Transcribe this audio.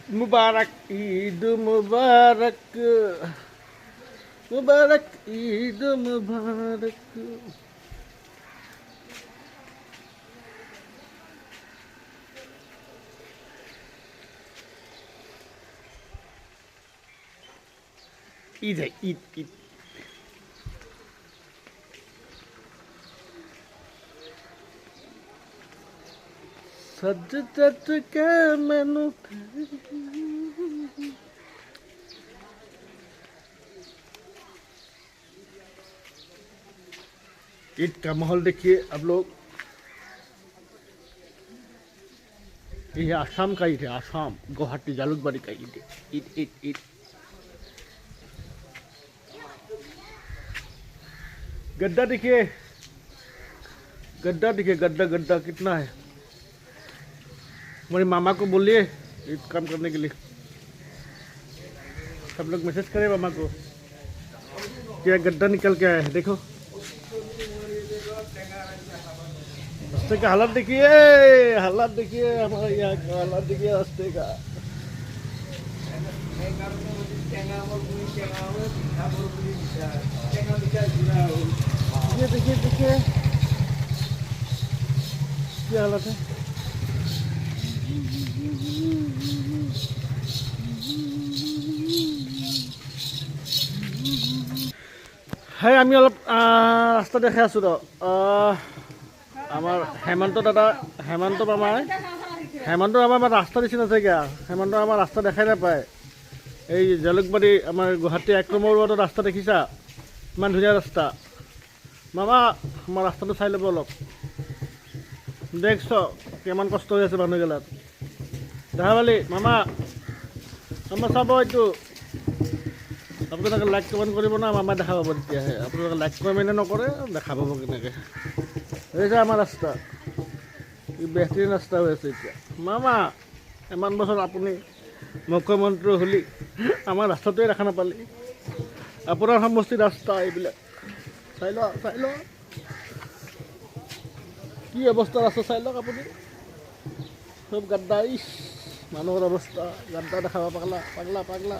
मुबारक ईद मुबारक मुबारक ईद मुबारक ईद है ईद ईद सज सज के मैनू ईद का माहौल देखिए आप लोग। ये आसाम का ईद है, आसाम गुवाहाटी जालुकबाड़ी का ईद है। ईद ईद ईद गड्ढा देखिए, गड्ढा देखिए, गड्ढा गड्ढा कितना है। मेरे मामा को बोलिए ईद काम करने के लिए। सब लोग मैसेज करें मामा को, क्या गड्ढा निकल के आया है देखो। रास्ते का हालत देखिए, हालत देखिए, हमारे यहाँ का हालत देखिए रास्ते का। ये देखिए देखिए क्या हालत है। হয় আমি অলপ ৰাস্তা দেখাই আছোঁ ৰ। আমাৰ হেমন্ত দাদা, হেমন্ত মামাই আমাৰ ৰাস্তা নিচিনা আছে কিয়া। হেমন্ত আমাৰ ৰাস্তা দেখাই নাপায়। এই জালুকবাৰী আমাৰ গুৱাহাটী ১ নম্বৰ ৱাৰ্ডৰ ৰাস্তা দেখিছা, ইমান ধুনীয়া ৰাস্তা। মামা আমাৰ ৰাস্তাটো চাই ল'ব অলপ, দেখছ কিমান কষ্ট হৈ আছে মানুহগিলাক। দেখা পালি মামা, মামা চাব এইটো। আপোনালোকে লাইক কমেণ্ট কৰিব না, মামা দেখা পাব তেতিয়াহে। আপোনালোকে লাইক কমেণ্ট নকৰে, দেখা পাব কেনেকৈ। এই যে আমাৰ ৰাস্তা, বেহতৰীন ৰাস্তা হৈ আছে এতিয়া। মামা ইমান বছৰ আপুনি মুখ্যমন্ত্ৰী হ'লি, আমাৰ ৰাস্তাটোৱে দেখা নাপালি। আপোনাৰ সমষ্টিৰ ৰাস্তা এইবিলাক চাই লওক, চাই লওক কি অৱস্থা ৰাস্তা চাই লওক আপুনি। চব গাদ্দা, মানুহৰ অৱস্থা গাদ্দা দেখা পাব। পাগলা পাগলা পাগলা।